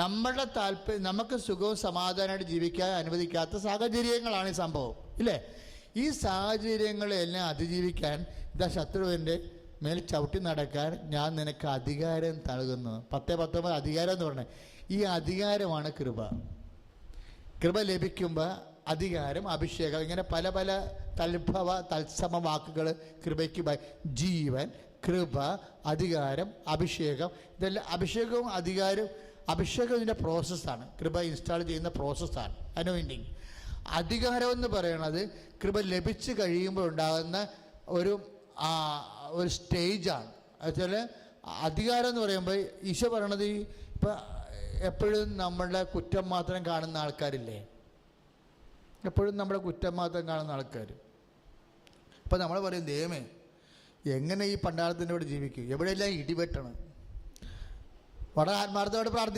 നമ്മളുടെ നമുക്ക് സുഖവും സമാധാനമായിട്ട് ജീവിക്കാൻ അനുവദിക്കാത്ത സാഹചര്യങ്ങളാണ് ഈ സംഭവം, ഇല്ലേ? ഈ സാഹചര്യങ്ങളെല്ലാം അതിജീവിക്കാൻ ഇതാ ശത്രുവിൻ്റെ മേൽ ചവിട്ടി നടക്കാൻ ഞാൻ നിനക്ക് അധികാരം നൽകുന്നു. 10:19 അധികാരം എന്ന് പറഞ്ഞത് ഈ അധികാരമാണ് കൃപ. കൃപ ലഭിക്കുമ്പോൾ അധികാരം, അഭിഷേകം, ഇങ്ങനെ പല പല തത്സമ വാക്കുകൾ കൃപയ്ക്ക് ജീവൻ, കൃപ, അധികാരം, അഭിഷേകം, ഇതെല്ലാം അഭിഷേകവും അധികാരവും. അഭിഷേകം ഇതിൻ്റെ പ്രോസസ്സാണ്, കൃപ ഇൻസ്റ്റാൾ ചെയ്യുന്ന പ്രോസസ്സാണ് അനോയിൻറ്റിങ്. അധികാരം എന്ന് പറയുന്നത് കൃപ ലഭിച്ച് കഴിയുമ്പോൾ ഉണ്ടാകുന്ന ഒരു സ്റ്റേജാണ്. എന്നുവെച്ചാൽ അധികാരം എന്ന് പറയുമ്പോൾ ഈശോ പറയണത് ഇപ്പം എപ്പോഴും നമ്മളുടെ കുറ്റം മാത്രം കാണുന്ന ആൾക്കാരില്ലേ, എപ്പോഴും നമ്മുടെ കുറ്റം മാത്രം കാണുന്ന ആൾക്കാർ. അപ്പം നമ്മൾ പറയും, ദൈവമേ എങ്ങനെ ഈ പണ്ടാളത്തിൻ്റെ കൂടെ ജീവിക്കും, എവിടെയെല്ലാം ഇടിവെട്ടണം. വളരെ ആത്മാർത്ഥമായിട്ട് പ്രാർത്ഥിക്കും.